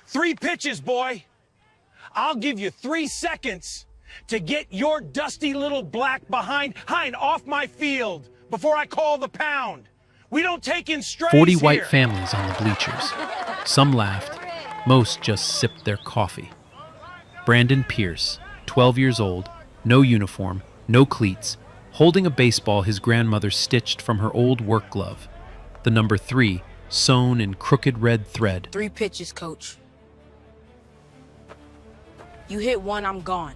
3 pitches, boy. I'll give you 3 seconds to get your dusty little black behind off my field before I call the pound. We don't take in strays 40 here. white families on the bleachers. Some laughed. Most just sipped their coffee. Brandon Pierce, 12 years old, no uniform, no cleats, holding a baseball his grandmother stitched from her old work glove. The number 3 sewn in crooked red thread. 3 pitches, coach. You hit 1, I'm gone.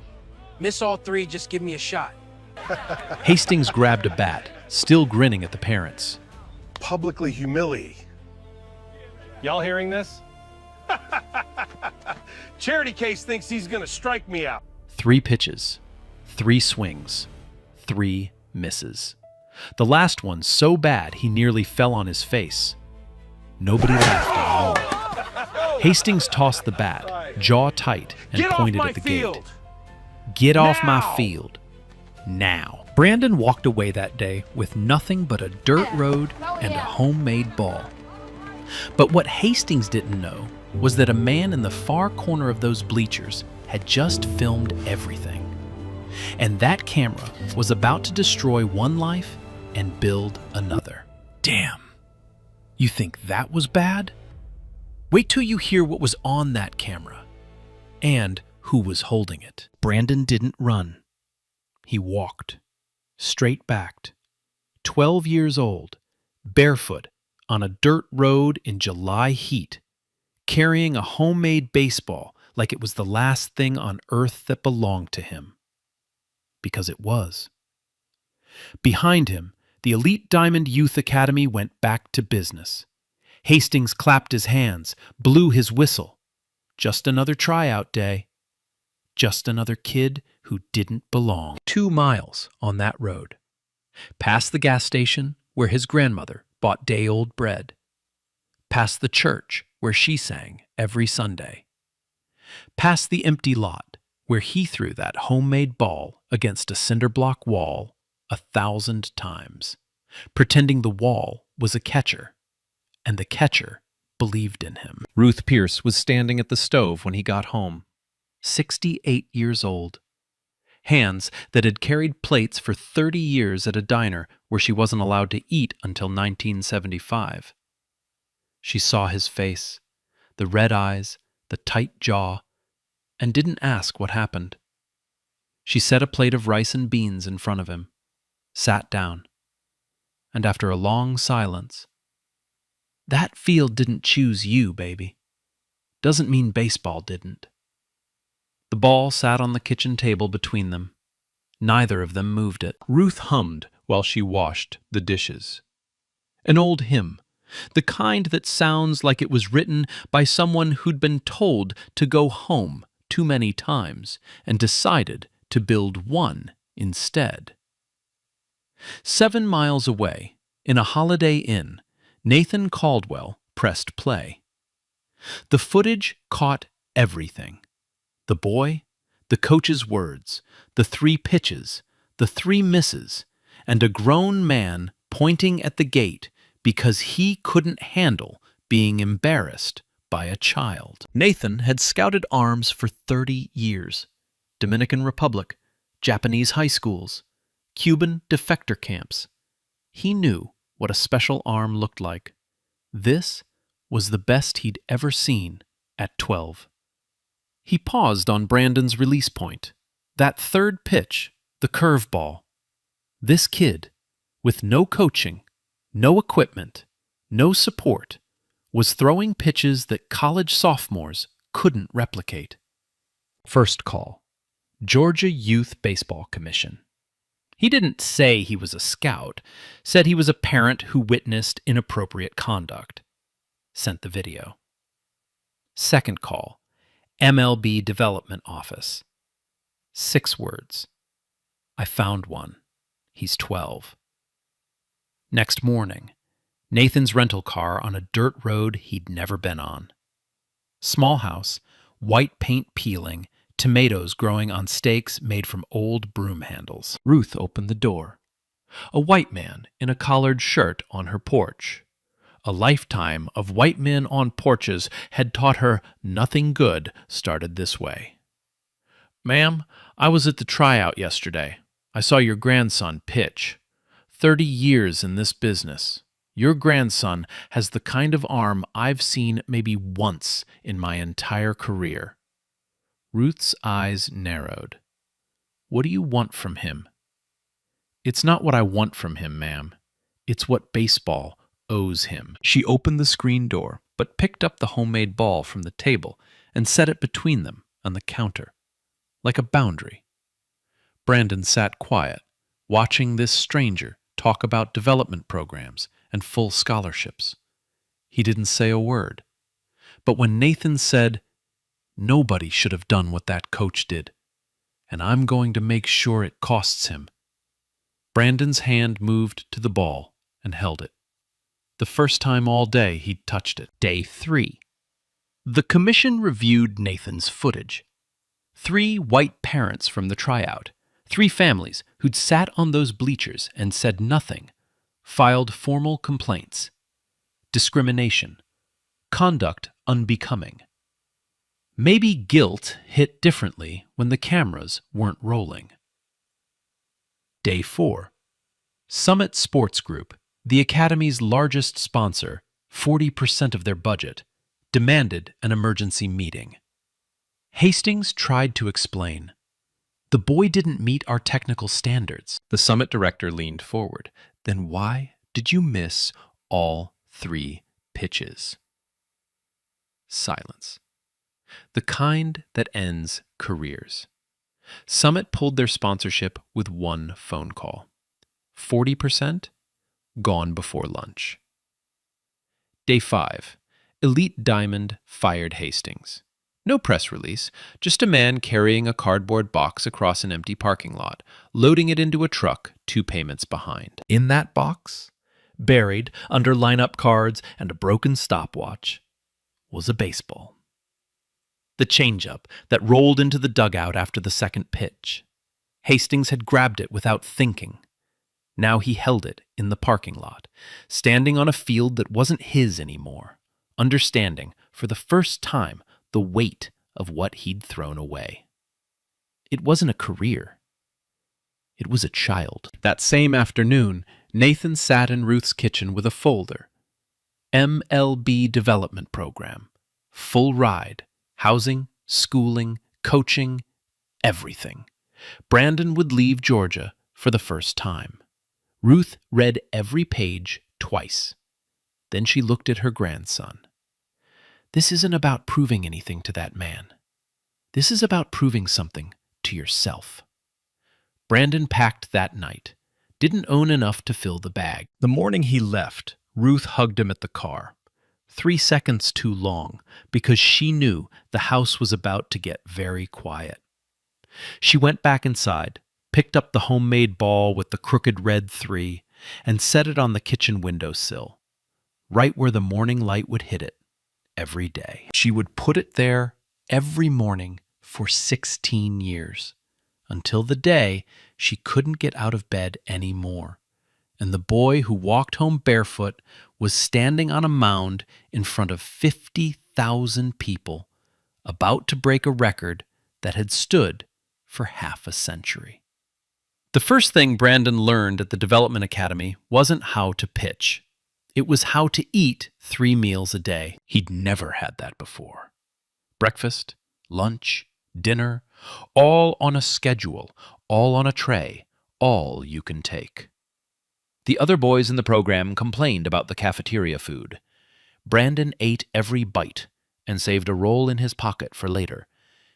Miss all 3, just give me a shot. Hastings grabbed a bat, still grinning at the parents. Publicly humiliate. Y'all hearing this? Charity Case thinks he's gonna strike me out. 3 pitches, 3 swings, 3 misses. The last one so bad he nearly fell on his face. Nobody laughed anymore. Hastings tossed the bat, jaw tight, and pointed at the gate. Get off my field. Now. Brandon walked away that day with nothing but a dirt road and a homemade ball. But what Hastings didn't know was that a man in the far corner of those bleachers had just filmed everything. And that camera was about to destroy one life and build another. Damn. You think that was bad? Wait till you hear what was on that camera and who was holding it. Brandon didn't run. He walked, straight-backed, 12 years old, barefoot, on a dirt road in July heat, carrying a homemade baseball like it was the last thing on earth that belonged to him. Because it was. Behind him, the Elite Diamond Youth Academy went back to business. Hastings clapped his hands, blew his whistle. Just another tryout day. Just another kid who didn't belong. 2 miles on that road. Past the gas station where his grandmother bought day-old bread. Past the church where she sang every Sunday. Past the empty lot where he threw that homemade ball against a cinder block wall 1,000 times, pretending the wall was a catcher, and the catcher believed in him. Ruth Pierce was standing at the stove when he got home, 68 years old. Hands that had carried plates for 30 years at a diner where she wasn't allowed to eat until 1975. She saw his face, the red eyes, the tight jaw, and didn't ask what happened. She set a plate of rice and beans in front of him, sat down, and after a long silence, "That field didn't choose you, baby. Doesn't mean baseball didn't." The ball sat on the kitchen table between them. Neither of them moved it. Ruth hummed while she washed the dishes. An old hymn, the kind that sounds like it was written by someone who'd been told to go home too many times and decided to build one instead. 7 miles away, in a Holiday Inn, Nathan Caldwell pressed play. The footage caught everything. The boy, the coach's words, the 3 pitches, the 3 misses, and a grown man pointing at the gate because he couldn't handle being embarrassed by a child. Nathan had scouted arms for 30 years. Dominican Republic, Japanese high schools, Cuban defector camps. He knew what a special arm looked like. This was the best he'd ever seen at 12. He paused on Brandon's release point. That 3rd pitch, the curveball. This kid, with no coaching, no equipment, no support, was throwing pitches that college sophomores couldn't replicate. First call, Georgia Youth Baseball Commission. He didn't say he was a scout, said he was a parent who witnessed inappropriate conduct. Sent the video. Second call, MLB Development Office. 6 words. I found one. He's 12. Next morning, Nathan's rental car on a dirt road he'd never been on. Small house, white paint peeling, tomatoes growing on stakes made from old broom handles. Ruth opened the door. A white man in a collared shirt on her porch. A lifetime of white men on porches had taught her nothing good started this way. "Ma'am, I was at the tryout yesterday. I saw your grandson pitch. 30 years in this business. Your grandson has the kind of arm I've seen maybe once in my entire career." Ruth's eyes narrowed. "What do you want from him?" "It's not what I want from him, ma'am. It's what baseball owes him." She opened the screen door, but picked up the homemade ball from the table and set it between them on the counter, like a boundary. Brandon sat quiet, watching this stranger talk about development programs and full scholarships. He didn't say a word. But when Nathan said, "Nobody should have done what that coach did, and I'm going to make sure it costs him," Brandon's hand moved to the ball and held it. The first time all day he'd touched it. Day 3. The commission reviewed Nathan's footage. 3 white parents from the tryout, 3 families who'd sat on those bleachers and said nothing, filed formal complaints. Discrimination. Conduct unbecoming. Maybe guilt hit differently when the cameras weren't rolling. Day 4. Summit Sports Group, the Academy's largest sponsor, 40% of their budget, demanded an emergency meeting. Hastings tried to explain. "The boy didn't meet our technical standards." The Summit director leaned forward. "Then why did you miss all 3 pitches?" Silence. The kind that ends careers. Summit pulled their sponsorship with one phone call. 40% gone before lunch. Day 5. Elite Diamond fired Hastings. No press release, just a man carrying a cardboard box across an empty parking lot, loading it into a truck 2 payments behind. In that box, buried under lineup cards and a broken stopwatch, was a baseball. The changeup that rolled into the dugout after the second pitch. Hastings had grabbed it without thinking. Now he held it in the parking lot, standing on a field that wasn't his anymore, understanding, for the first time, the weight of what he'd thrown away. It wasn't a career. It was a child. That same afternoon, Nathan sat in Ruth's kitchen with a folder. MLB Development Program. Full ride. Housing, schooling, coaching, everything. Brandon would leave Georgia for the first time. Ruth read every page twice. Then she looked at her grandson. "This isn't about proving anything to that man. This is about proving something to yourself." Brandon packed that night. Didn't own enough to fill the bag. The morning he left, Ruth hugged him at the car. 3 seconds too long, because she knew the house was about to get very quiet. She went back inside, picked up the homemade ball with the crooked red 3, and set it on the kitchen windowsill, right where the morning light would hit it every day. She would put it there every morning for 16 years, until the day she couldn't get out of bed anymore, and the boy who walked home barefoot was standing on a mound in front of 50,000 people, about to break a record that had stood for half a century. The first thing Brandon learned at the Development Academy wasn't how to pitch. It was how to eat 3 meals a day. He'd never had that before. Breakfast, lunch, dinner, all on a schedule, all on a tray, all you can take. The other boys in the program complained about the cafeteria food. Brandon ate every bite and saved a roll in his pocket for later,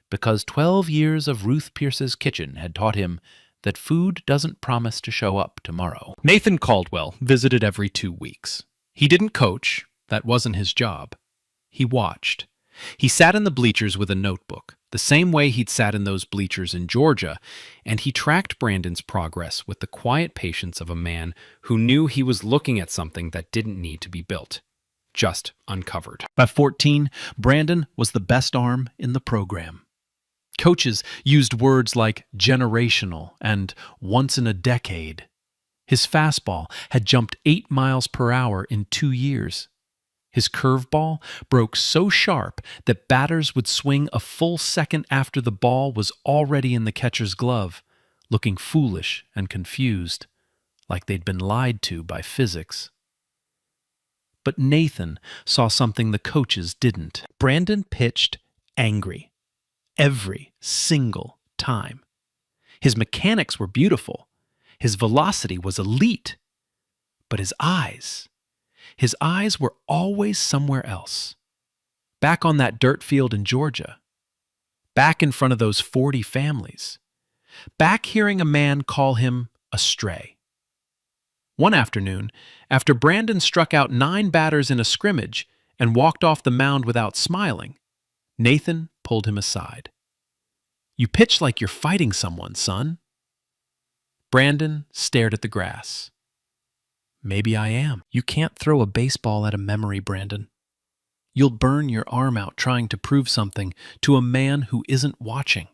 because 12 years of Ruth Pierce's kitchen had taught him that food doesn't promise to show up tomorrow. Nathan Caldwell visited every 2 weeks. He didn't coach. That wasn't his job. He watched. He sat in the bleachers with a notebook, the same way he'd sat in those bleachers in Georgia, and he tracked Brandon's progress with the quiet patience of a man who knew he was looking at something that didn't need to be built, just uncovered. By 14, Brandon was the best arm in the program. Coaches used words like generational and once in a decade. His fastball had jumped 8 miles per hour in 2 years. His curveball broke so sharp that batters would swing a full second after the ball was already in the catcher's glove, looking foolish and confused, like they'd been lied to by physics. But Nathan saw something the coaches didn't. Brandon pitched angry every single time. His mechanics were beautiful. His velocity was elite. But his eyes were always somewhere else. Back on that dirt field in Georgia. Back in front of those 40 families. Back hearing a man call him a stray. One afternoon, after Brandon struck out 9 batters in a scrimmage and walked off the mound without smiling, Nathan pulled him aside. "You pitch like you're fighting someone, son." Brandon stared at the grass. "Maybe I am." "You can't throw a baseball at a memory, Brandon. You'll burn your arm out trying to prove something to a man who isn't watching.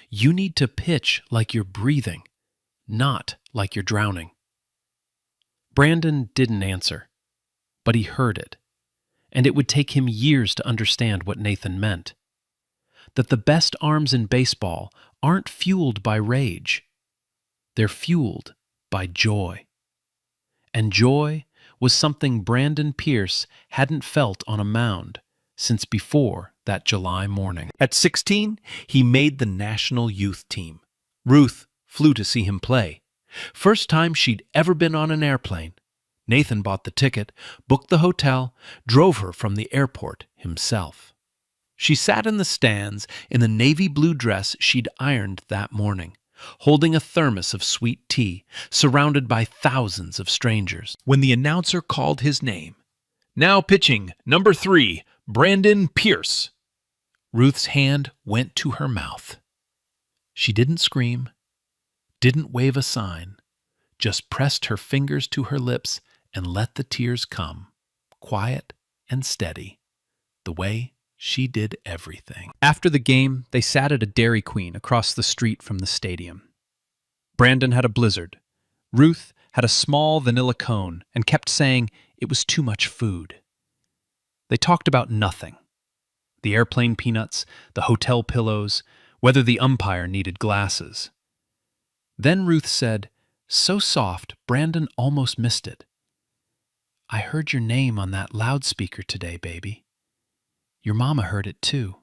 You need to pitch like you're breathing, not like you're drowning." Brandon didn't answer, but he heard it, and it would take him years to understand what Nathan meant. That the best arms in baseball aren't fueled by rage. They're fueled by joy. And joy was something Brandon Pierce hadn't felt on a mound since before that July morning. At 16, he made the national youth team. Ruth flew to see him play. First time she'd ever been on an airplane. Nathan bought the ticket, booked the hotel, drove her from the airport himself. She sat in the stands in the navy blue dress she'd ironed that morning, holding a thermos of sweet tea, surrounded by thousands of strangers. When the announcer called his name, "Now pitching, number 3, Brandon Pierce," Ruth's hand went to her mouth. She didn't scream, didn't wave a sign, just pressed her fingers to her lips and let the tears come, quiet and steady, the way she did everything. After the game, they sat at a Dairy Queen across the street from the stadium. Brandon had a Blizzard. Ruth had a small vanilla cone and kept saying it was too much food. They talked about nothing. The airplane peanuts, the hotel pillows, whether the umpire needed glasses. Then Ruth said, so soft, Brandon almost missed it, "I heard your name on that loudspeaker today, baby. Your mama heard it too.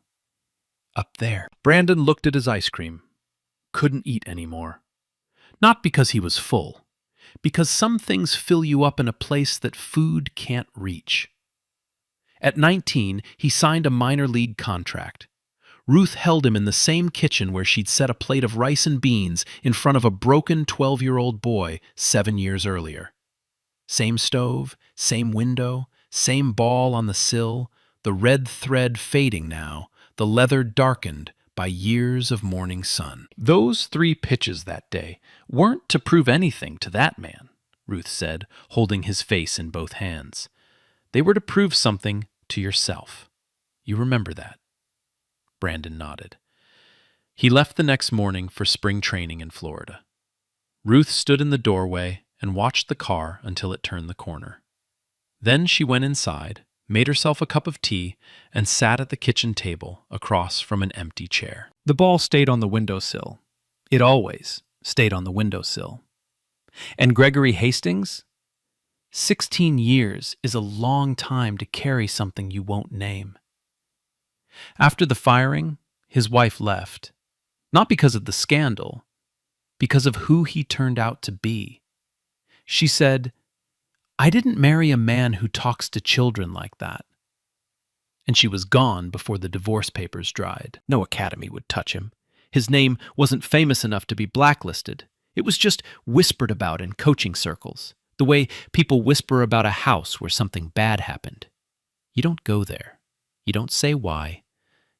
Up there." Brandon looked at his ice cream. Couldn't eat anymore. Not because he was full, because some things fill you up in a place that food can't reach. At 19, he signed a minor league contract. Ruth held him in the same kitchen where she'd set a plate of rice and beans in front of a broken 12-year-old boy 7 years earlier. Same stove, same window, same ball on the sill, the red thread fading now, the leather darkened by years of morning sun. Those 3 pitches that day weren't to prove anything to that man, Ruth said, holding his face in both hands. They were to prove something to yourself. You remember that? Brandon nodded. He left the next morning for spring training in Florida. Ruth stood in the doorway and watched the car until it turned the corner. Then she went inside, made herself a cup of tea, and sat at the kitchen table across from an empty chair. The ball stayed on the windowsill. It always stayed on the windowsill. And Gregory Hastings? 16 years is a long time to carry something you won't name. After the firing, his wife left. Not because of the scandal, because of who he turned out to be. She said, "I didn't marry a man who talks to children like that." And she was gone before the divorce papers dried. No academy would touch him. His name wasn't famous enough to be blacklisted. It was just whispered about in coaching circles, the way people whisper about a house where something bad happened. You don't go there. You don't say why.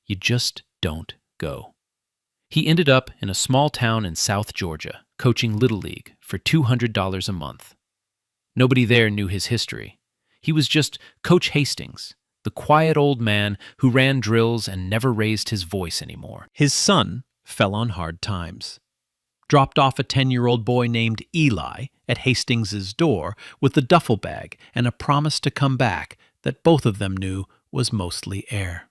You just don't go. He ended up in a small town in South Georgia, coaching Little League for $200 a month. Nobody there knew his history. He was just Coach Hastings, the quiet old man who ran drills and never raised his voice anymore. His son fell on hard times. Dropped off a 10-year-old boy named Eli at Hastings's door with a duffel bag and a promise to come back that both of them knew was mostly air.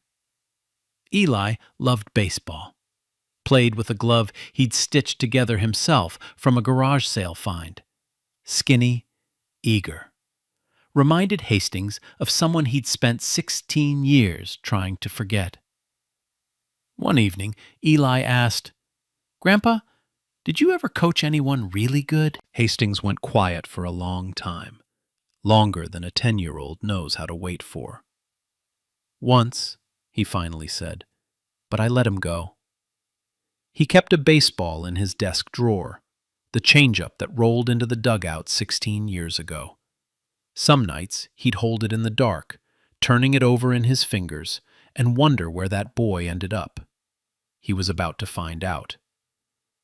Eli loved baseball. Played with a glove he'd stitched together himself from a garage sale find. Skinny, eager. Reminded Hastings of someone he'd spent 16 years trying to forget. One evening, Eli asked, "Grandpa, did you ever coach anyone really good?" Hastings went quiet for a long time, longer than a 10-year-old knows how to wait for. "Once," he finally said, "but I let him go." He kept a baseball in his desk drawer, the changeup that rolled into the dugout 16 years ago. Some nights he'd hold it in the dark, turning it over in his fingers, and wonder where that boy ended up. He was about to find out.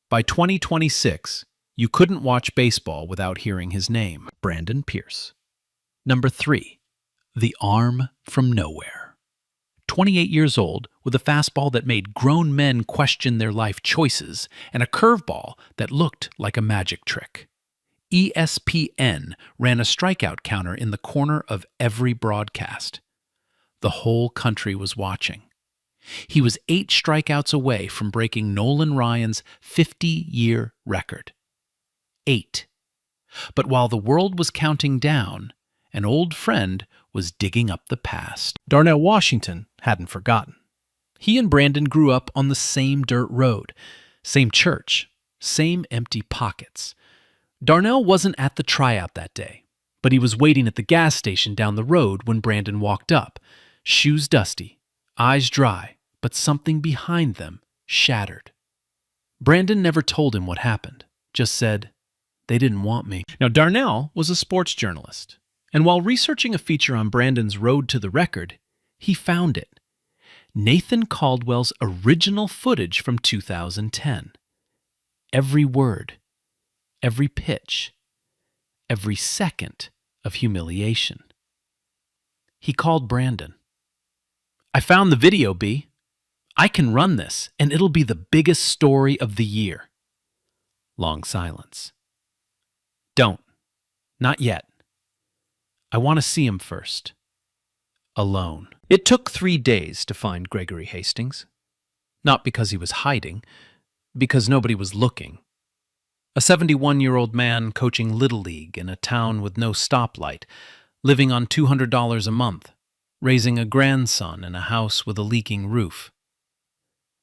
By 2026, you couldn't watch baseball without hearing his name, Brandon Pierce. Number 3, the arm from nowhere. 28 years old, with a fastball that made grown men question their life choices, and a curveball that looked like a magic trick. ESPN ran a strikeout counter in the corner of every broadcast. The whole country was watching. He was 8 strikeouts away from breaking Nolan Ryan's 50-year record. 8. But while the world was counting down, an old friend was digging up the past. Darnell Washington hadn't forgotten. He and Brandon grew up on the same dirt road, same church, same empty pockets. Darnell wasn't at the tryout that day, but he was waiting at the gas station down the road when Brandon walked up, shoes dusty, eyes dry, but something behind them shattered. Brandon never told him what happened, just said, "They didn't want me." Now, Darnell was a sports journalist, and while researching a feature on Brandon's road to the record, he found it. Nathan Caldwell's original footage from 2010. Every word, every pitch, every second of humiliation. He called Brandon. "I found the video, B. I can run this, and it'll be the biggest story of the year." Long silence. "Don't. Not yet. I want to see him first. Alone." It took 3 days to find Gregory Hastings. Not because he was hiding, because nobody was looking. A 71-year-old man coaching Little League in a town with no stoplight, living on $200 a month, raising a grandson in a house with a leaking roof.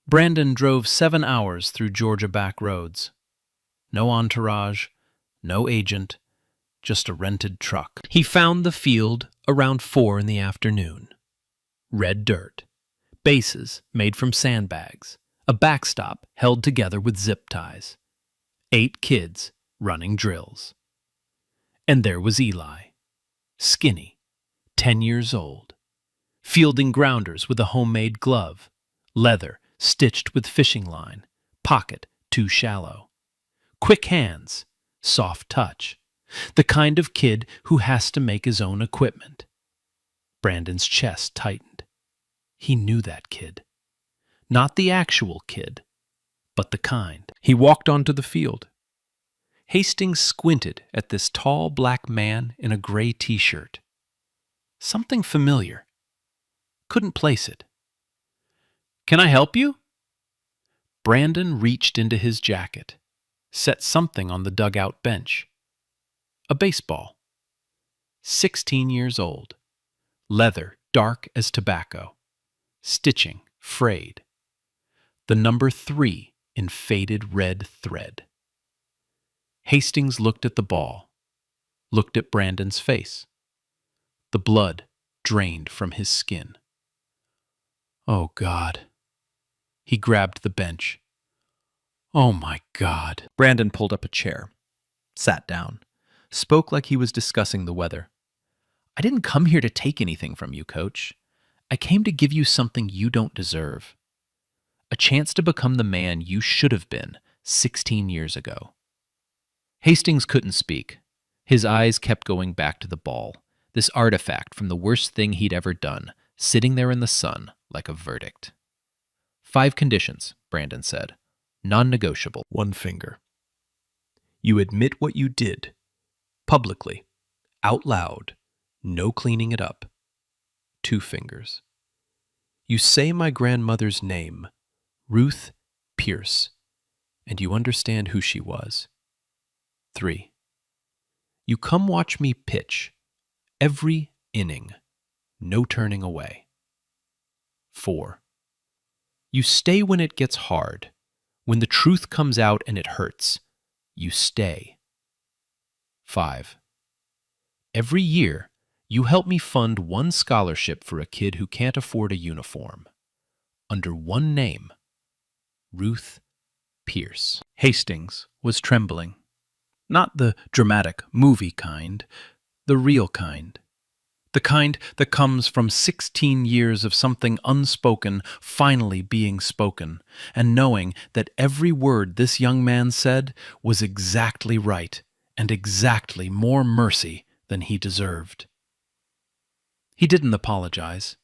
Brandon drove 7 hours through Georgia back roads. No entourage, no agent, just a rented truck. He found the field around 4 in the afternoon. Red dirt, bases made from sandbags, a backstop held together with zip ties. 8 kids running drills. And there was Eli, skinny, 10 years old, fielding grounders with a homemade glove, leather stitched with fishing line, pocket too shallow. Quick hands, soft touch, the kind of kid who has to make his own equipment. Brandon's chest tightened. He knew that kid. Not the actual kid, but the kind. He walked onto the field. Hastings squinted at this tall black man in a gray t-shirt. Something familiar. Couldn't place it. "Can I help you?" Brandon reached into his jacket, set something on the dugout bench. A baseball. 16 years old. Leather dark as tobacco. Stitching frayed. The number 3 in faded red thread. Hastings looked at the ball, looked at Brandon's face. The blood drained from his skin. Oh, God. He grabbed the bench. Oh, my God. Brandon pulled up a chair, sat down, spoke like he was discussing the weather. "I didn't come here to take anything from you, Coach. I came to give you something you don't deserve. A chance to become the man you should have been 16 years ago." Hastings couldn't speak. His eyes kept going back to the ball, this artifact from the worst thing he'd ever done, sitting there in the sun like a verdict. 5 conditions, Brandon said. Non-negotiable. 1 finger. You admit what you did. Publicly. Out loud. No cleaning it up. 2 fingers. You say my grandmother's name, Ruth Pierce, and you understand who she was. 3. You come watch me pitch, every inning, no turning away. 4. You stay when it gets hard, when the truth comes out and it hurts. You stay. 5. Every year, you help me fund one scholarship for a kid who can't afford a uniform. Under one name, Ruth Pierce. Hastings was trembling. Not the dramatic movie kind, the real kind. The kind that comes from 16 years of something unspoken finally being spoken, and knowing that every word this young man said was exactly right and exactly more mercy than he deserved. He didn't apologize.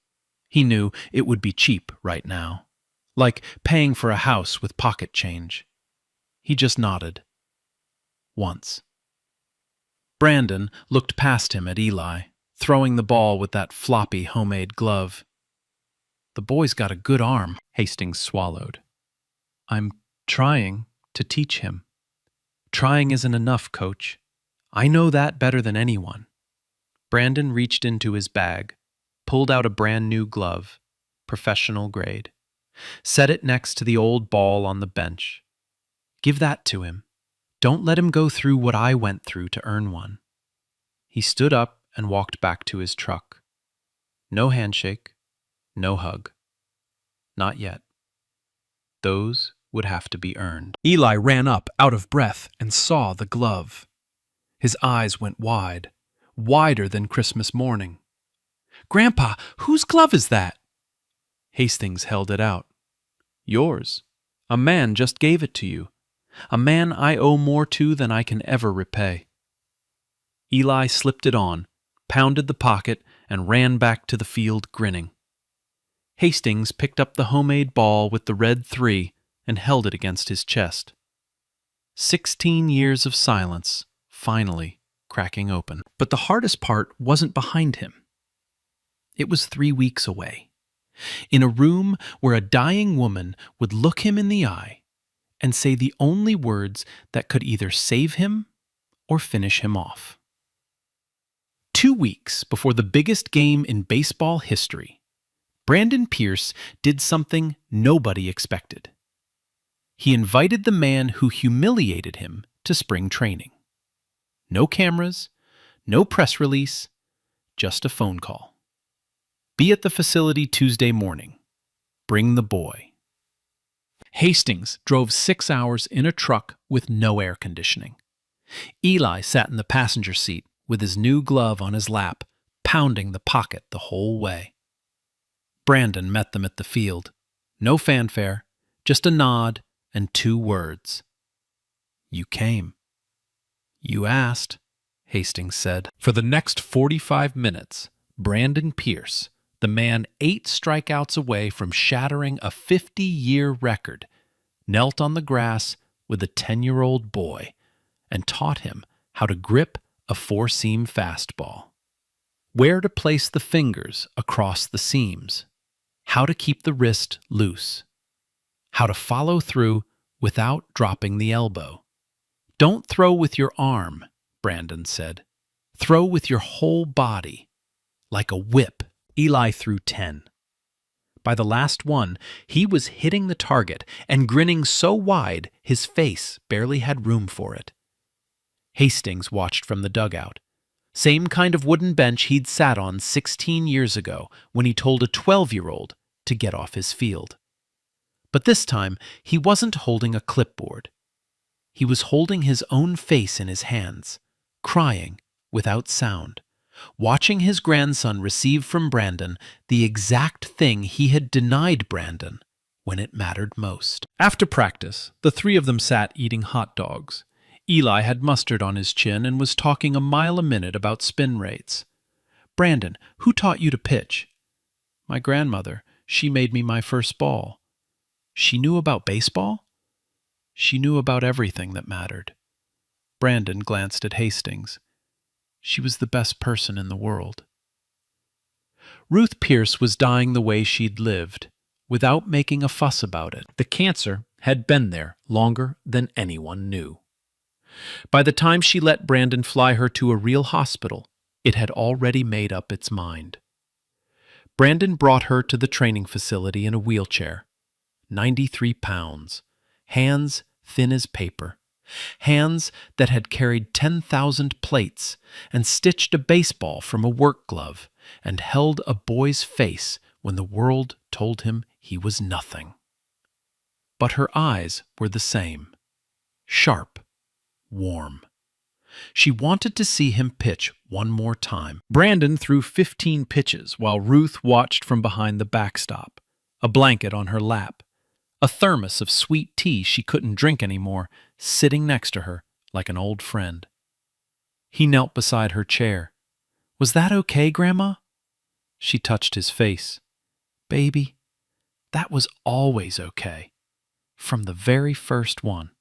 He knew it would be cheap right now, like paying for a house with pocket change. He just nodded. Once. Brandon looked past him at Eli, throwing the ball with that floppy homemade glove. The boy's got a good arm, Hastings swallowed. I'm trying to teach him. Trying isn't enough, Coach. I know that better than anyone. Brandon reached into his bag, pulled out a brand new glove, professional grade, set it next to the old ball on the bench. Give that to him. Don't let him go through what I went through to earn one. He stood up and walked back to his truck. No handshake, no hug. Not yet. Those would have to be earned. Eli ran up, out of breath, and saw the glove. His eyes went wide, wider than Christmas morning. Grandpa, whose glove is that? Hastings held it out. Yours. A man just gave it to you. A man I owe more to than I can ever repay. Eli slipped it on, pounded the pocket, and ran back to the field grinning. Hastings picked up the homemade ball with the red 3 and held it against his chest. 16 years of silence, finally cracking open. But the hardest part wasn't behind him. It was 3 weeks away, in a room where a dying woman would look him in the eye and say the only words that could either save him or finish him off. 2 weeks before the biggest game in baseball history, Brandon Pierce did something nobody expected. He invited the man who humiliated him to spring training. No cameras, no press release, just a phone call. Be at the facility Tuesday morning. Bring the boy. Hastings drove 6 hours in a truck with no air conditioning. Eli sat in the passenger seat with his new glove on his lap, pounding the pocket the whole way. Brandon met them at the field. No fanfare, just a nod and 2 words. You came. You asked, Hastings said. For the next 45 minutes, Brandon Pierce, the man 8 strikeouts away from shattering a 50-year record, knelt on the grass with a 10-year-old boy and taught him how to grip a 4-seam fastball, where to place the fingers across the seams, how to keep the wrist loose, how to follow through without dropping the elbow. Don't throw with your arm, Brandon said. Throw with your whole body, like a whip. Eli threw 10. By the last one, he was hitting the target and grinning so wide his face barely had room for it. Hastings watched from the dugout. Same kind of wooden bench he'd sat on 16 years ago when he told a 12-year-old to get off his field. But this time, he wasn't holding a clipboard. He was holding his own face in his hands, crying without sound, watching his grandson receive from Brandon the exact thing he had denied Brandon when it mattered most. After practice, the 3 of them sat eating hot dogs. Eli had mustard on his chin and was talking a mile a minute about spin rates. Brandon, who taught you to pitch? My grandmother. She made me my first ball. She knew about baseball? She knew about everything that mattered. Brandon glanced at Hastings. She was the best person in the world. Ruth Pierce was dying the way she'd lived, without making a fuss about it. The cancer had been there longer than anyone knew. By the time she let Brandon fly her to a real hospital, it had already made up its mind. Brandon brought her to the training facility in a wheelchair. 93 pounds, hands thin as paper, hands that had carried 10,000 plates and stitched a baseball from a work glove and held a boy's face when the world told him he was nothing. But her eyes were the same, sharp, warm. She wanted to see him pitch one more time. Brandon threw 15 pitches while Ruth watched from behind the backstop, a blanket on her lap, a thermos of sweet tea she couldn't drink anymore sitting next to her like an old friend. He knelt beside her chair. "Was that okay, Grandma?" She touched his face. "Baby, that was always okay. From the very first one."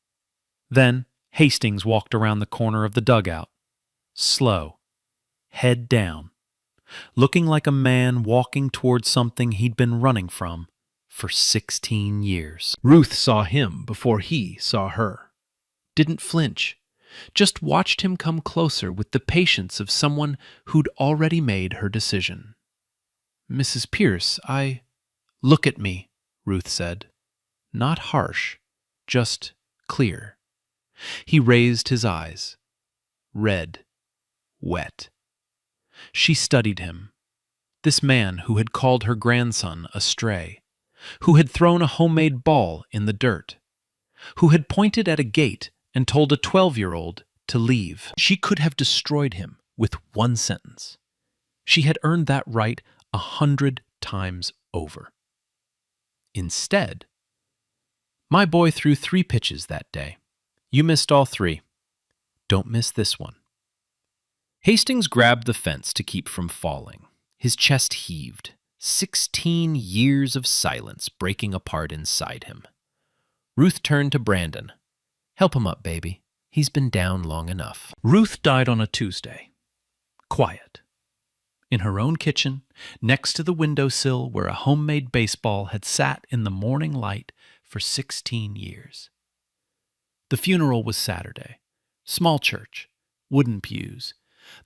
Then Hastings walked around the corner of the dugout, slow, head down, looking like a man walking toward something he'd been running from for 16 years. Ruth saw him before he saw her. Didn't flinch, just watched him come closer with the patience of someone who'd already made her decision. "Mrs. Pierce, Look at me," Ruth said. Not harsh, just clear. He raised his eyes. Red, wet. She studied him. This man who had called her grandson a stray, who had thrown a homemade ball in the dirt, who had pointed at a gate and told a 12-year-old to leave. She could have destroyed him with one sentence. She had earned that right 100 times over. Instead, "My boy threw 3 pitches that day. You missed all 3. Don't miss this one." Hastings grabbed the fence to keep from falling. His chest heaved, 16 years of silence breaking apart inside him. Ruth turned to Brandon. "Help him up, baby. He's been down long enough." Ruth died on a Tuesday. Quiet. In her own kitchen, next to the windowsill where a homemade baseball had sat in the morning light for 16 years. The funeral was Saturday. Small church, wooden pews.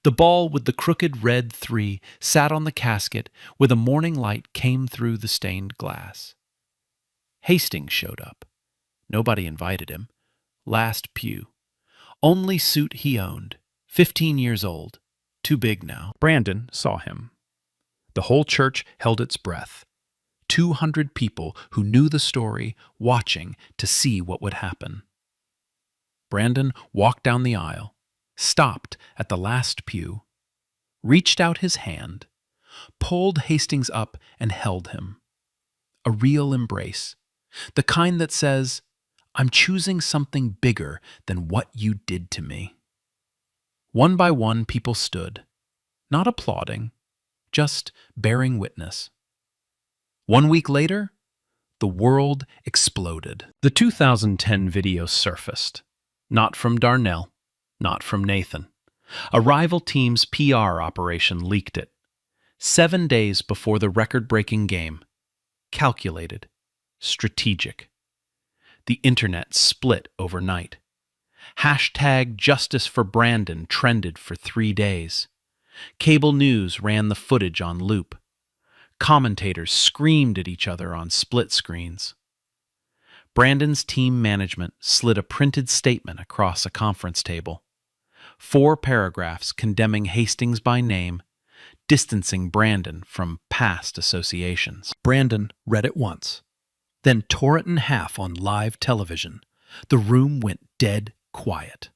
The ball with the crooked red 3 sat on the casket where the morning light came through the stained glass. Hastings showed up. Nobody invited him. Last pew. Only suit he owned. 15 years old. Too big now. Brandon saw him. The whole church held its breath. 200 people who knew the story watching to see what would happen. Brandon walked down the aisle, stopped at the last pew, reached out his hand, pulled Hastings up and held him. A real embrace, the kind that says, "I'm choosing something bigger than what you did to me." One by one, people stood, not applauding, just bearing witness. 1 week later, the world exploded. The 2010 video surfaced. Not from Darnell, not from Nathan. A rival team's PR operation leaked it. 7 days before the record-breaking game. Calculated. Strategic. The internet split overnight. Hashtag Justice for Brandon trended for 3 days. Cable news ran the footage on loop. Commentators screamed at each other on split screens. Brandon's team management slid a printed statement across a conference table. 4 paragraphs condemning Hastings by name, distancing Brandon from past associations. Brandon read it once, then tore it in half on live television. The room went dead quiet.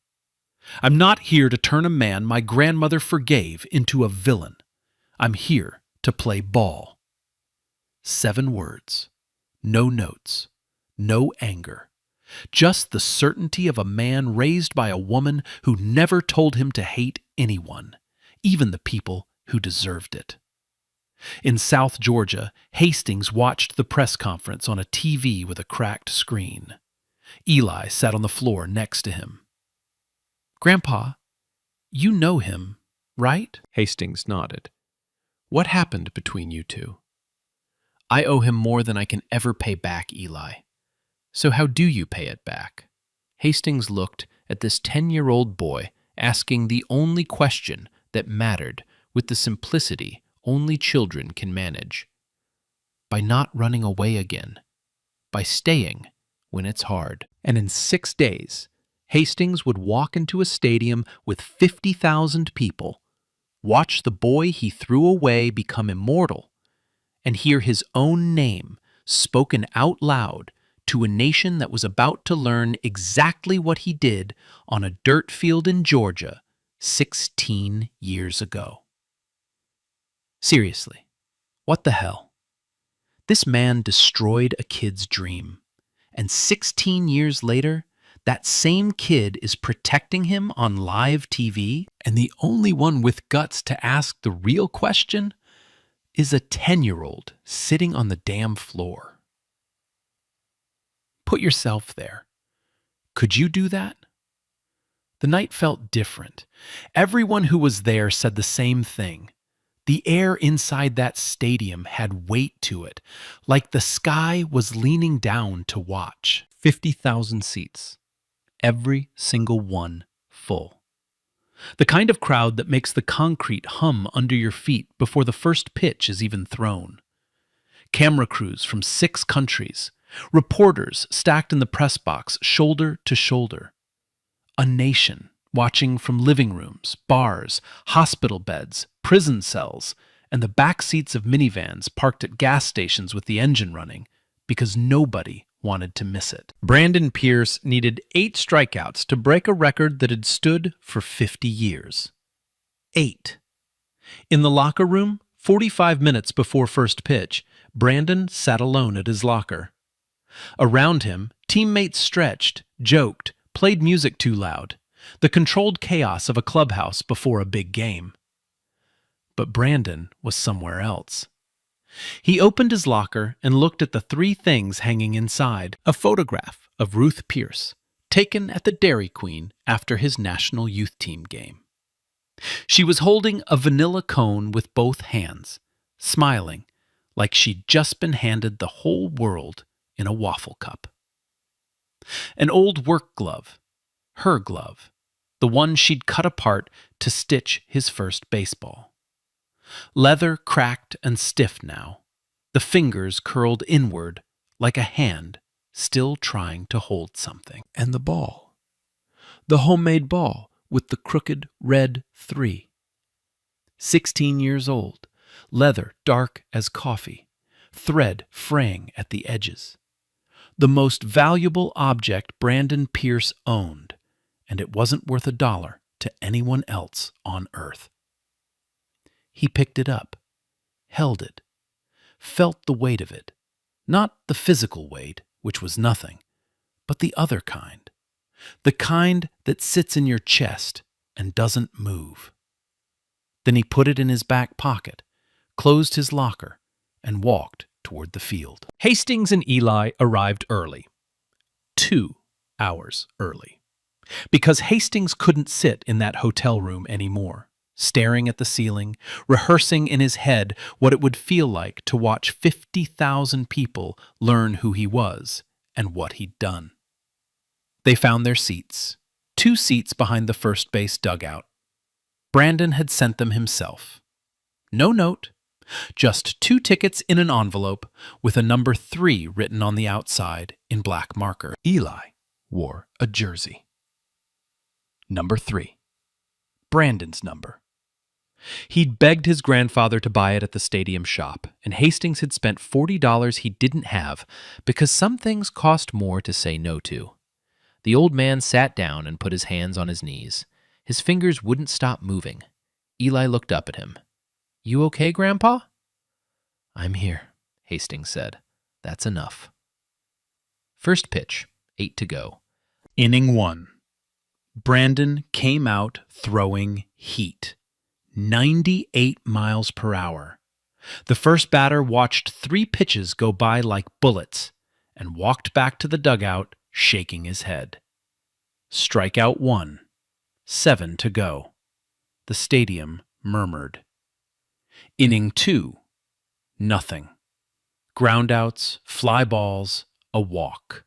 "I'm not here to turn a man my grandmother forgave into a villain. I'm here to play ball." 7 words, no notes, no anger, just the certainty of a man raised by a woman who never told him to hate anyone, even the people who deserved it. In South Georgia, Hastings watched the press conference on a TV with a cracked screen. Eli sat on the floor next to him. "Grandpa, you know him, right?" Hastings nodded. What happened between you two? I owe him more than I can ever pay back, Eli. So how do you pay it back? Hastings looked at this 10-year-old boy asking the only question that mattered with the simplicity only children can manage. By not running away again. By staying when it's hard. And in 6 days, Hastings would walk into a stadium with 50,000 people, watch the boy he threw away become immortal, and hear his own name spoken out loud to a nation that was about to learn exactly what he did on a dirt field in Georgia 16 years ago. Seriously, what the hell? This man destroyed a kid's dream, and 16 years later, that same kid is protecting him on live TV, and the only one with guts to ask the real question is a 10-year-old sitting on the damn floor. Put yourself there. Could you do that? The night felt different. Everyone who was there said the same thing. The air inside that stadium had weight to it, like the sky was leaning down to watch. 50,000 seats. Every single one full. The kind of crowd that makes the concrete hum under your feet before the first pitch is even thrown. Camera crews from 6 countries, reporters stacked in the press box shoulder to shoulder. A nation watching from living rooms, bars, hospital beds, prison cells, and the back seats of minivans parked at gas stations with the engine running because nobody wanted to miss it. Brandon Pierce needed 8 strikeouts to break a record that had stood for 50 years. 8. In the locker room, 45 minutes before first pitch, Brandon sat alone at his locker. Around him, teammates stretched, joked, played music too loud, the controlled chaos of a clubhouse before a big game. But Brandon was somewhere else. He opened his locker and looked at the 3 things hanging inside. A photograph of Ruth Pierce, taken at the Dairy Queen after his national youth team game. She was holding a vanilla cone with both hands, smiling like she'd just been handed the whole world in a waffle cup. An old work glove, her glove, the one she'd cut apart to stitch his first baseball. Leather cracked and stiff now, the fingers curled inward like a hand still trying to hold something. And the ball. The homemade ball with the crooked red 3. 16 years old, leather dark as coffee, thread fraying at the edges. The most valuable object Brandon Pierce owned, and it wasn't worth $1 to anyone else on earth. He picked it up, held it, felt the weight of it, not the physical weight, which was nothing, but the other kind, the kind that sits in your chest and doesn't move. Then he put it in his back pocket, closed his locker, and walked toward the field. Hastings and Eli arrived early. 2 hours early. Because Hastings couldn't sit in that hotel room anymore, staring at the ceiling, rehearsing in his head what it would feel like to watch 50,000 people learn who he was and what he'd done. They found their seats, 2 seats behind the first base dugout. Brandon had sent them himself. No note, just 2 tickets in an envelope with a number 3 written on the outside in black marker. Eli wore a jersey. Number 3. Brandon's number. He'd begged his grandfather to buy it at the stadium shop, and Hastings had spent $40 he didn't have because some things cost more to say no to. The old man sat down and put his hands on his knees. His fingers wouldn't stop moving. Eli looked up at him. "You okay, Grandpa?" "I'm here," Hastings said. "That's enough." First pitch, 8 to go. Inning 1. Brandon came out throwing heat. 98 miles per hour. The first batter watched 3 pitches go by like bullets and walked back to the dugout shaking his head. Strikeout 1. 7 to go. The stadium murmured. Inning 2, nothing. Groundouts, fly balls, a walk.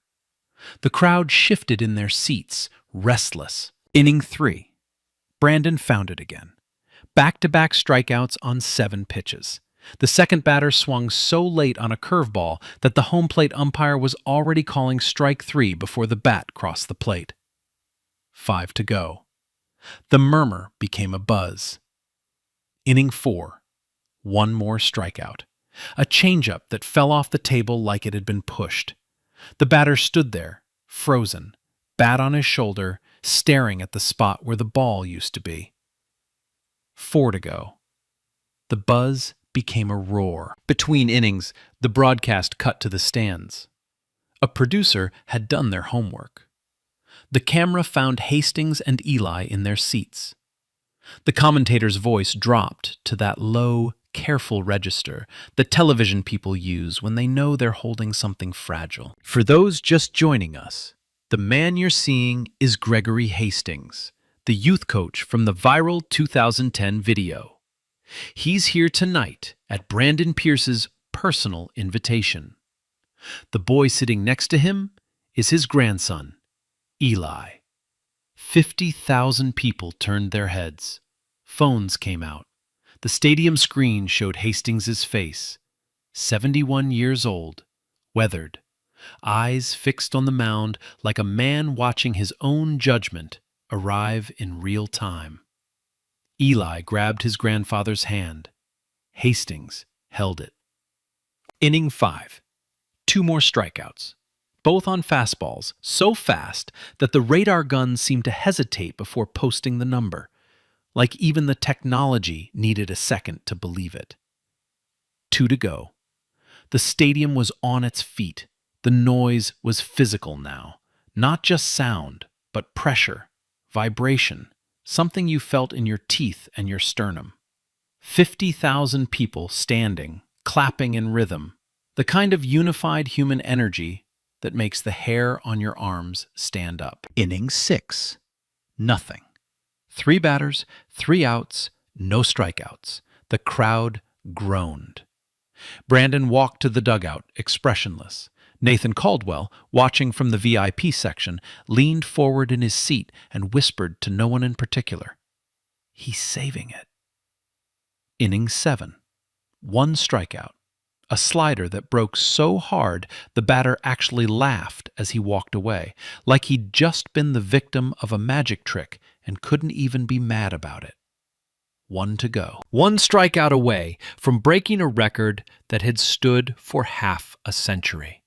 The crowd shifted in their seats, restless. Inning 3, Brandon found it again. Back-to-back strikeouts on 7 pitches. The second batter swung so late on a curveball that the home plate umpire was already calling strike 3 before the bat crossed the plate. 5 to go. The murmur became a buzz. Inning 4, one more strikeout. A changeup that fell off the table like it had been pushed. The batter stood there, frozen, bat on his shoulder, staring at the spot where the ball used to be. 4 to go. The buzz became a roar. Between innings, the broadcast cut to the stands. A producer had done their homework. The camera found Hastings and Eli in their seats. The commentator's voice dropped to that low, careful register that television people use when they know they're holding something fragile. For those just joining us, the man you're seeing is Gregory Hastings, the youth coach from the viral 2010 video. He's here tonight at Brandon Pierce's personal invitation. The boy sitting next to him is his grandson, Eli. 50,000 people turned their heads. Phones came out. The stadium screen showed Hastings' face. 71 years old, weathered, eyes fixed on the mound like a man watching his own judgment arrive in real time. Eli grabbed his grandfather's hand. Hastings held it. Inning 5. 2 more strikeouts, both on fastballs, so fast that the radar gun seemed to hesitate before posting the number, like even the technology needed a second to believe it. 2 to go. The stadium was on its feet. The noise was physical now, not just sound, but pressure, vibration, something you felt in your teeth and your sternum. 50,000 people standing, clapping in rhythm, the kind of unified human energy that makes the hair on your arms stand up. Inning 6, nothing. 3 batters, 3 outs, no strikeouts. The crowd groaned. Brandon walked to the dugout, expressionless. Nathan Caldwell, watching from the VIP section, leaned forward in his seat and whispered to no one in particular. He's saving it. Inning 7. 1 strikeout. A slider that broke so hard the batter actually laughed as he walked away, like he'd just been the victim of a magic trick and couldn't even be mad about it. 1 to go. 1 strikeout away from breaking a record that had stood for half a century.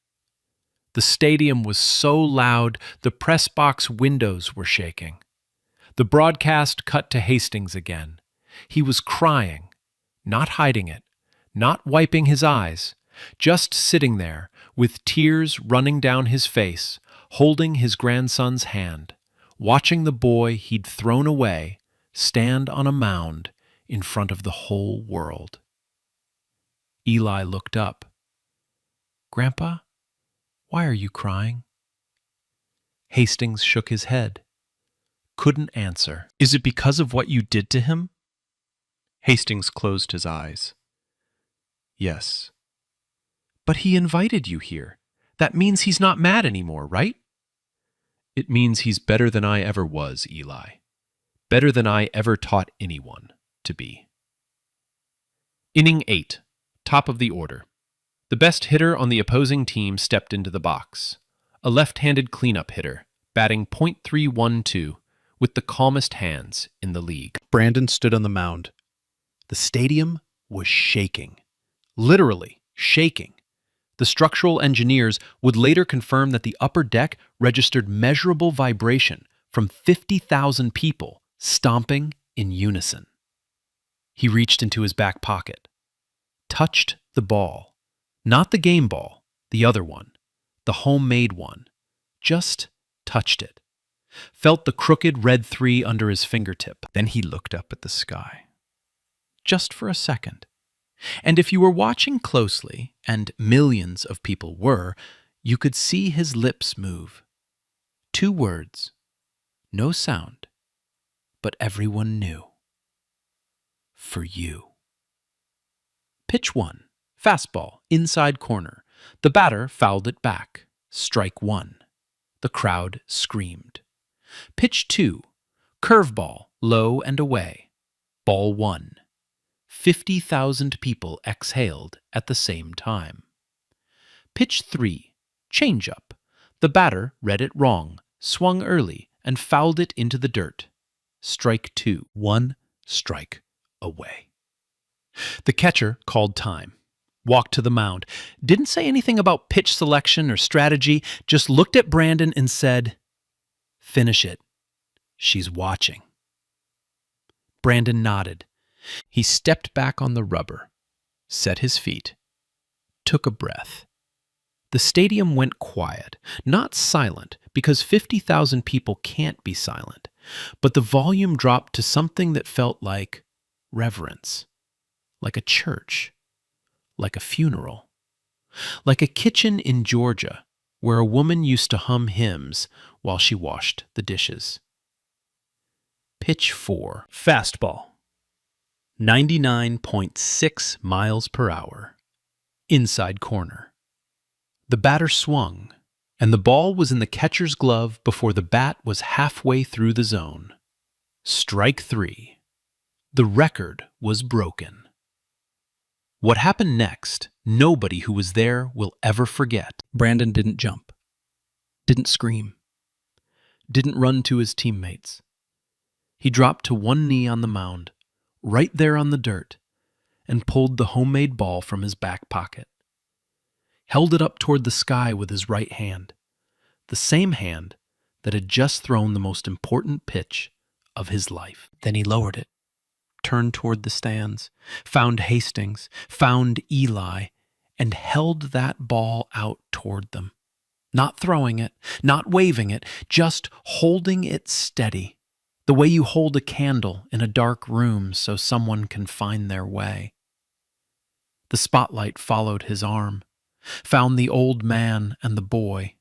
The stadium was so loud the press box windows were shaking. The broadcast cut to Hastings again. He was crying, not hiding it, not wiping his eyes, just sitting there with tears running down his face, holding his grandson's hand, watching the boy he'd thrown away stand on a mound in front of the whole world. Eli looked up. "Grandpa, why are you crying?" Hastings shook his head. Couldn't answer. "Is it because of what you did to him?" Hastings closed his eyes. "Yes." "But he invited you here. That means he's not mad anymore, right?" "It means he's better than I ever was, Eli. Better than I ever taught anyone to be." Inning 8, top of the order. The best hitter on the opposing team stepped into the box. A left-handed cleanup hitter, batting .312, with the calmest hands in the league. Brandon stood on the mound. The stadium was shaking. Literally shaking. The structural engineers would later confirm that the upper deck registered measurable vibration from 50,000 people stomping in unison. He reached into his back pocket, touched the ball. Not the game ball, the other one, the homemade one. Just touched it. Felt the crooked red 3 under his fingertip. Then he looked up at the sky. Just for a second. And if you were watching closely, and millions of people were, you could see his lips move. 2 words. No sound. But everyone knew. For you. Pitch 1. Fastball, inside corner. The batter fouled it back. Strike 1. The crowd screamed. Pitch 2. Curveball, low and away. Ball 1. 50,000 people exhaled at the same time. Pitch 3. Changeup. The batter read it wrong, swung early, and fouled it into the dirt. Strike 2. 1 strike away. The catcher called time, walked to the mound, didn't say anything about pitch selection or strategy, just looked at Brandon and said, "Finish it. She's watching." Brandon nodded. He stepped back on the rubber, set his feet, took a breath. The stadium went quiet, not silent, because 50,000 people can't be silent, but the volume dropped to something that felt like reverence, like a church, like a funeral, like a kitchen in Georgia where a woman used to hum hymns while she washed the dishes. Pitch 4. Fastball. 99.6 miles per hour. Inside corner. The batter swung, and the ball was in the catcher's glove before the bat was halfway through the zone. Strike 3. The record was broken. What happened next, nobody who was there will ever forget. Brandon didn't jump, didn't scream, didn't run to his teammates. He dropped to one knee on the mound, right there on the dirt, and pulled the homemade ball from his back pocket. Held it up toward the sky with his right hand, the same hand that had just thrown the most important pitch of his life. Then he lowered it, turned toward the stands, found Hastings, found Eli, and held that ball out toward them. Not throwing it, not waving it, just holding it steady, the way you hold a candle in a dark room so someone can find their way. The spotlight followed his arm, found the old man and the boy.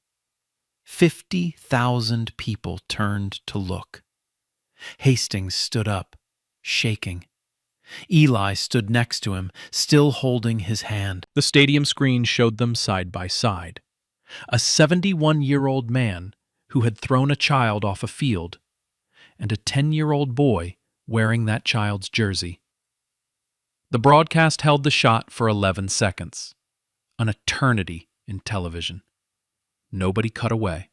50,000 people turned to look. Hastings stood up, shaking. Eli stood next to him, still holding his hand. The stadium screen showed them side by side. A 71-year-old man who had thrown a child off a field, and a 10-year-old boy wearing that child's jersey. The broadcast held the shot for 11 seconds, an eternity in television. Nobody cut away.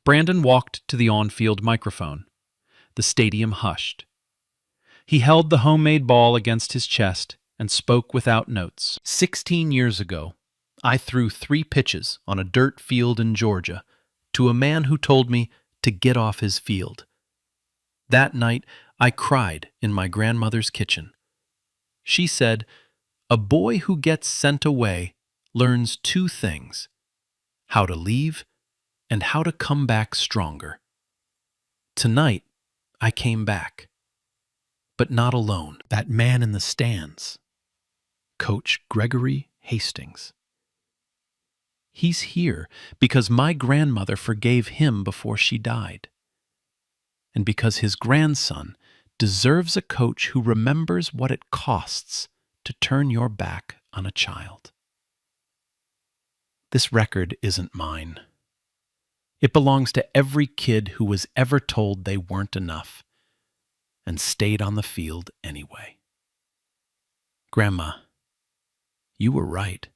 Brandon walked to the on-field microphone. The stadium hushed. He held the homemade ball against his chest and spoke without notes. 16 years ago, I threw 3 pitches on a dirt field in Georgia to a man who told me to get off his field. That night, I cried in my grandmother's kitchen. She said, "A boy who gets sent away learns 2 things, how to leave and how to come back stronger." Tonight, I came back, but not alone. That man in the stands, Coach Gregory Hastings. He's here because my grandmother forgave him before she died, and because his grandson deserves a coach who remembers what it costs to turn your back on a child. This record isn't mine. It belongs to every kid who was ever told they weren't enough and stayed on the field anyway. Grandma, you were right.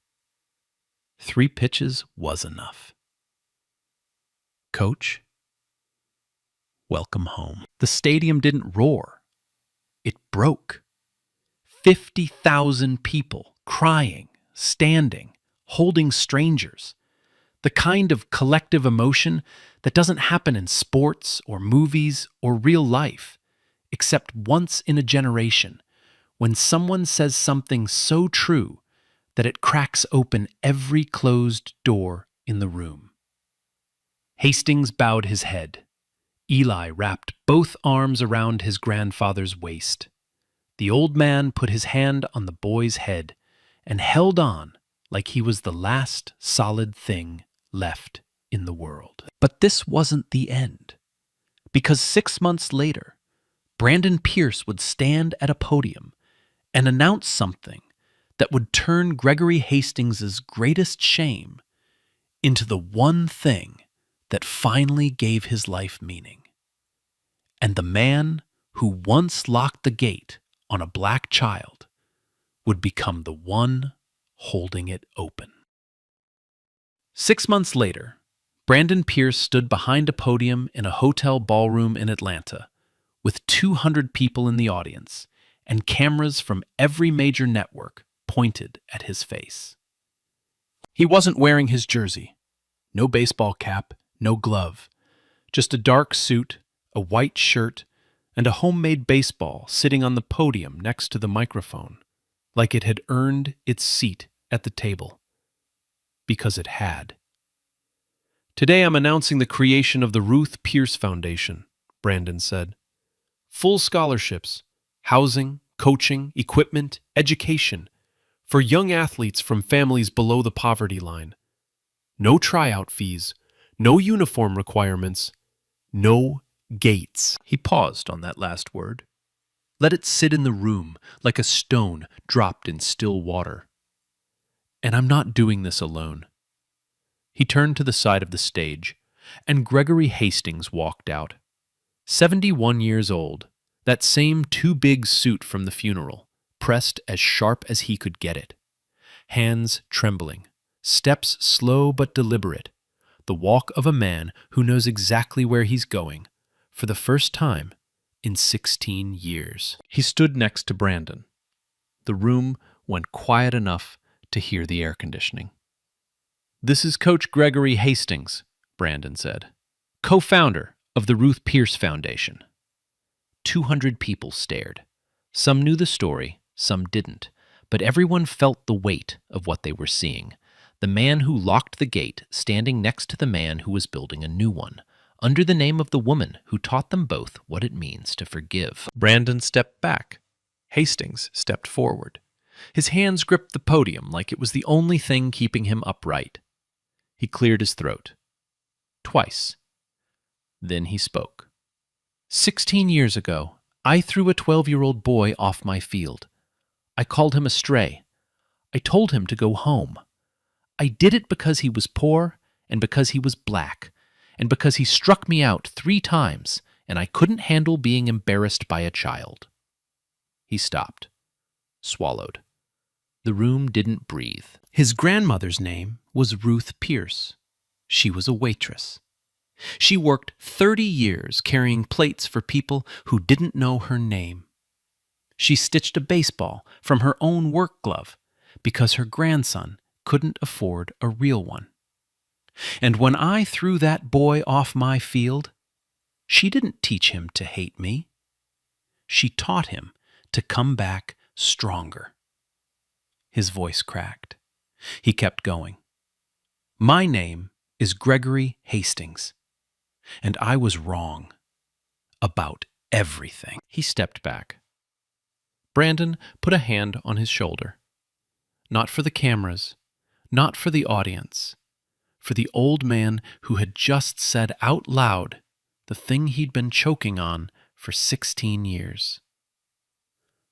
3 pitches was enough. Coach, welcome home. The stadium didn't roar. It broke. 50,000 people crying, standing, holding strangers. The kind of collective emotion that doesn't happen in sports or movies or real life, except once in a generation, when someone says something so true that it cracks open every closed door in the room. Hastings bowed his head. Eli wrapped both arms around his grandfather's waist. The old man put his hand on the boy's head and held on like he was the last solid thing left in the world. But this wasn't the end, because 6 months later, Brandon Pierce would stand at a podium and announce something that would turn Gregory Hastings's greatest shame into the one thing that finally gave his life meaning. And the man who once locked the gate on a black child would become the one holding it open. 6 months later, Brandon Pierce stood behind a podium in a hotel ballroom in Atlanta with 200 people in the audience and cameras from every major network pointed at his face. He wasn't wearing his jersey. No baseball cap, no glove. Just a dark suit, a white shirt, and a homemade baseball sitting on the podium next to the microphone, like it had earned its seat at the table. Because it had. "Today I'm announcing the creation of the Ruth Pierce Foundation," Brandon said. "Full scholarships, housing, coaching, equipment, education for young athletes from families below the poverty line. No tryout fees, no uniform requirements, no gates." He paused on that last word. Let it sit in the room like a stone dropped in still water. "And I'm not doing this alone." He turned to the side of the stage, and Gregory Hastings walked out. 71 years old, that same too-big suit from the funeral, pressed as sharp as he could get it. Hands trembling, steps slow but deliberate, the walk of a man who knows exactly where he's going, for the first time in 16 years. He stood next to Brandon. The room went quiet enough to hear the air conditioning. "This is Coach Gregory Hastings," Brandon said, "co-founder of the Ruth Pierce Foundation." 200 people stared. Some knew the story, some didn't, but everyone felt the weight of what they were seeing. The man who locked the gate standing next to the man who was building a new one, under the name of the woman who taught them both what it means to forgive. Brandon stepped back. Hastings stepped forward. His hands gripped the podium like it was the only thing keeping him upright. He cleared his throat. Twice. Then he spoke. 16 years ago, I threw a 12-year-old boy off my field. I called him a stray. I told him to go home. I did it because he was poor and because he was black and because he struck me out 3 times and I couldn't handle being embarrassed by a child." He stopped, swallowed. The room didn't breathe. His grandmother's name was Ruth Pierce. She was a waitress. She worked 30 years carrying plates for people who didn't know her name. She stitched a baseball from her own work glove because her grandson couldn't afford a real one. And when I threw that boy off my field, she didn't teach him to hate me. She taught him to come back stronger. His voice cracked. He kept going. "My name is Gregory Hastings, and I was wrong about everything." He stepped back. Brandon put a hand on his shoulder. Not for the cameras, not for the audience, for the old man who had just said out loud the thing he'd been choking on for 16 years.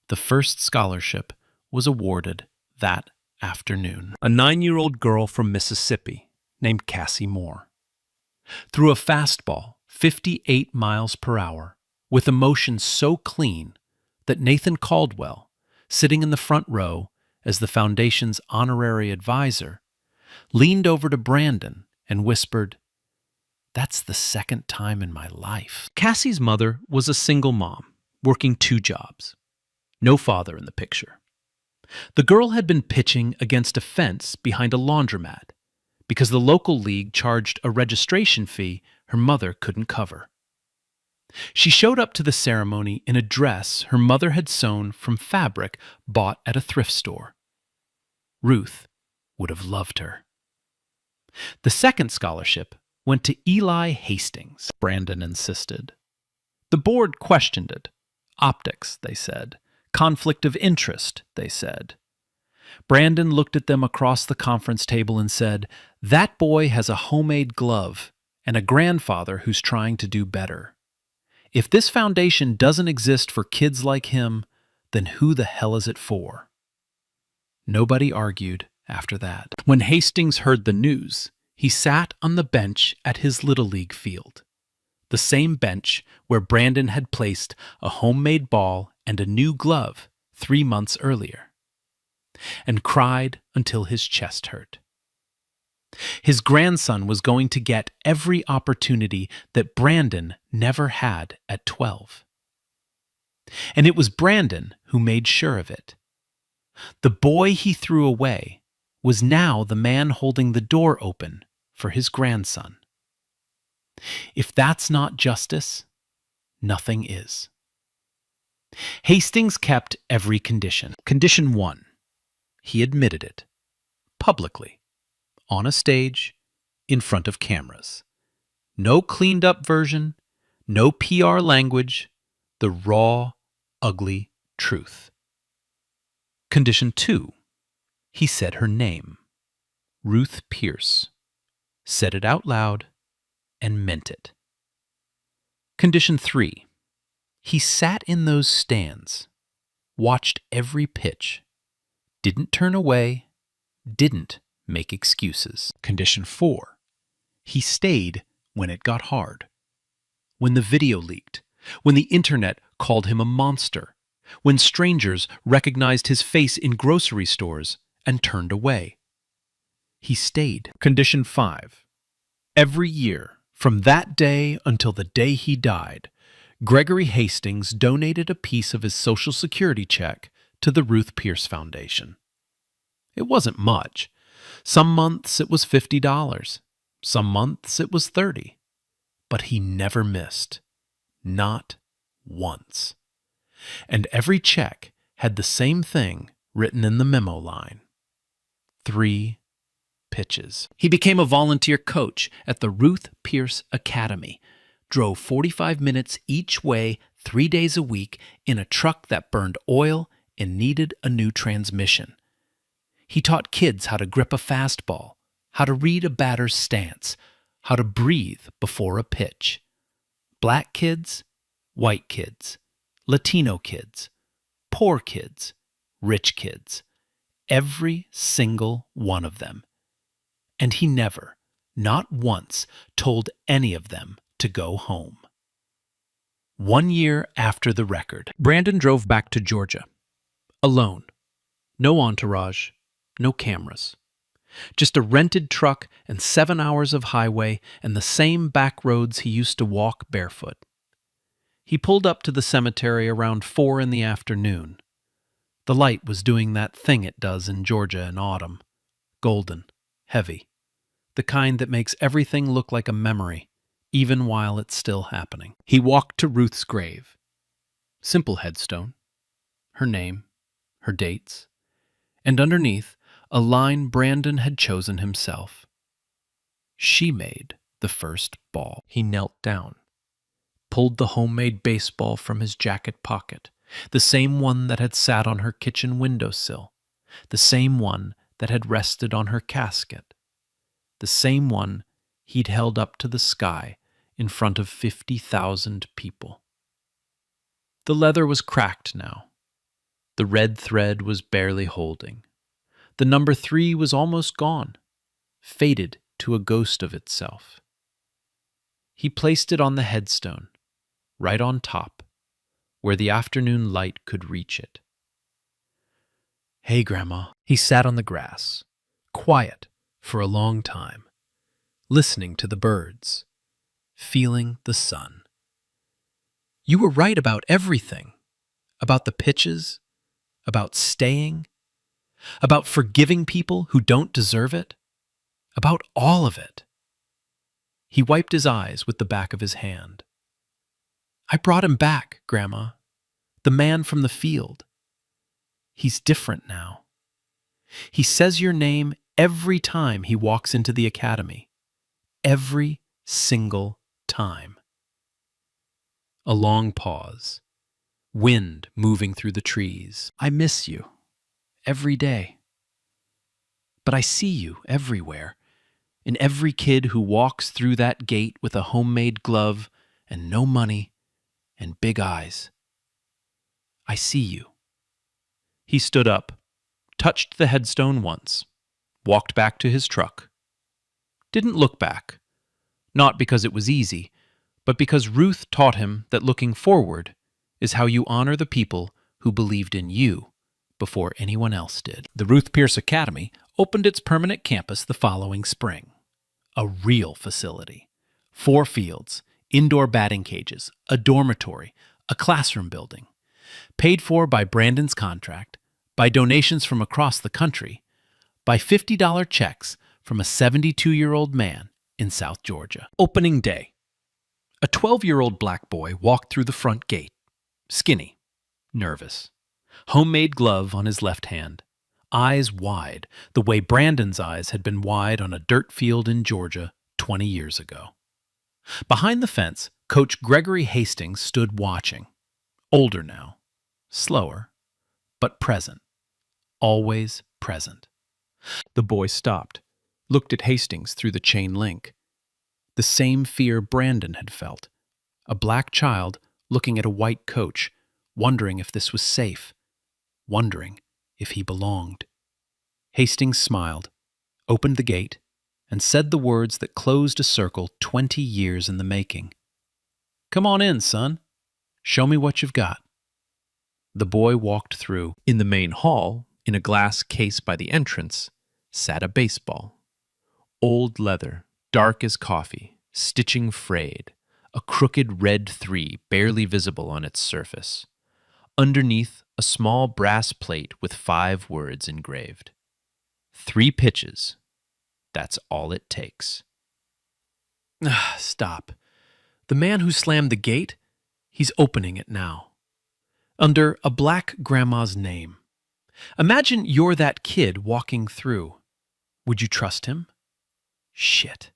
The first scholarship was awarded that afternoon. A 9-year-old girl from Mississippi named Cassie Moore threw a fastball 58 miles per hour with a motion so clean that Nathan Caldwell, sitting in the front row as the foundation's honorary advisor, leaned over to Brandon and whispered, "That's the second time in my life." Cassie's mother was a single mom, working 2 jobs. No father in the picture. The girl had been pitching against a fence behind a laundromat because the local league charged a registration fee her mother couldn't cover. She showed up to the ceremony in a dress her mother had sewn from fabric bought at a thrift store. Ruth would have loved her. The second scholarship went to Eli Hastings, Brandon insisted. The board questioned it. Optics, they said. Conflict of interest, they said. Brandon looked at them across the conference table and said, "That boy has a homemade glove and a grandfather who's trying to do better. If this foundation doesn't exist for kids like him, then who the hell is it for?" Nobody argued after that. When Hastings heard the news, he sat on the bench at his Little League field, the same bench where Brandon had placed a homemade ball and a new glove 3 months earlier, and cried until his chest hurt. His grandson was going to get every opportunity that Brandon never had at 12. And it was Brandon who made sure of it. The boy he threw away was now the man holding the door open for his grandson. If that's not justice, nothing is. Hastings kept every condition. Condition 1. He admitted it. Publicly. On a stage. In front of cameras. No cleaned up version. No PR language. The raw, ugly truth. Condition 2. He said her name. Ruth Pierce. Said it out loud and meant it. Condition 3. He sat in those stands, watched every pitch, didn't turn away, didn't make excuses. Condition 4. He stayed when it got hard. When the video leaked, when the internet called him a monster, when strangers recognized his face in grocery stores and turned away. He stayed. Condition 5. Every year, from that day until the day he died, Gregory Hastings donated a piece of his Social Security check to the Ruth Pierce Foundation. It wasn't much. Some months it was $50. Some months it was $30. But he never missed. Not once. And every check had the same thing written in the memo line. 3 pitches. He became a volunteer coach at the Ruth Pierce Academy, drove 45 minutes each way 3 days a week in a truck that burned oil and needed a new transmission. He taught kids how to grip a fastball, how to read a batter's stance, how to breathe before a pitch. Black kids, white kids, Latino kids, poor kids, rich kids, every single one of them. And he never, not once, told any of them to go home. 1 year after the record, Brandon drove back to Georgia. Alone. No entourage, no cameras. Just a rented truck and 7 hours of highway and the same back roads he used to walk barefoot. He pulled up to the cemetery around 4 in the afternoon. The light was doing that thing it does in Georgia in autumn. Golden, heavy. The kind that makes everything look like a memory, even while it's still happening. He walked to Ruth's grave. Simple headstone. Her name, her dates, and underneath, a line Brandon had chosen himself. She made the first ball. He knelt down, pulled the homemade baseball from his jacket pocket, the same one that had sat on her kitchen windowsill, the same one that had rested on her casket, the same one he'd held up to the sky in front of 50,000 people. The leather was cracked now. The red thread was barely holding. The number 3 was almost gone, faded to a ghost of itself. He placed it on the headstone, right on top, where the afternoon light could reach it. "Hey, Grandma." He sat on the grass, quiet for a long time, listening to the birds, feeling the sun. "You were right about everything, about the pitches, about staying, about forgiving people who don't deserve it, about all of it." He wiped his eyes with the back of his hand. "I brought him back, Grandma, the man from the field. He's different now. He says your name every time he walks into the academy. Every single time." A long pause. Wind moving through the trees. "I miss you. Every day. But I see you everywhere. In every kid who walks through that gate with a homemade glove and no money and big eyes. I see you." He stood up, touched the headstone once, walked back to his truck. Didn't look back, not because it was easy, but because Ruth taught him that looking forward is how you honor the people who believed in you before anyone else did. The Ruth Pierce Academy opened its permanent campus the following spring. A real facility. 4 fields, indoor batting cages, a dormitory, a classroom building. Paid for by Brandon's contract, by donations from across the country, by $50 checks from a 72-year-old man in South Georgia. Opening day. A 12-year-old black boy walked through the front gate, skinny, nervous, homemade glove on his left hand, eyes wide, the way Brandon's eyes had been wide on a dirt field in Georgia 20 years ago. Behind the fence, Coach Gregory Hastings stood watching, older now, slower, but present, always present. The boy stopped, looked at Hastings through the chain link. The same fear Brandon had felt, a black child looking at a white coach, wondering if this was safe, wondering if he belonged. Hastings smiled, opened the gate, and said the words that closed a circle 20 years in the making. "Come on in, son. Show me what you've got." The boy walked through. In the main hall, in a glass case by the entrance, sat a baseball. Old leather, dark as coffee, stitching frayed, a crooked red 3 barely visible on its surface. Underneath, a small brass plate with 5 words engraved. 3 pitches. That's all it takes. Stop. The man who slammed the gate, he's opening it now. Under a black grandma's name. Imagine you're that kid walking through. Would you trust him? Shit.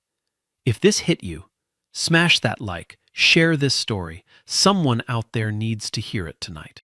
If this hit you, smash that like, share this story. Someone out there needs to hear it tonight.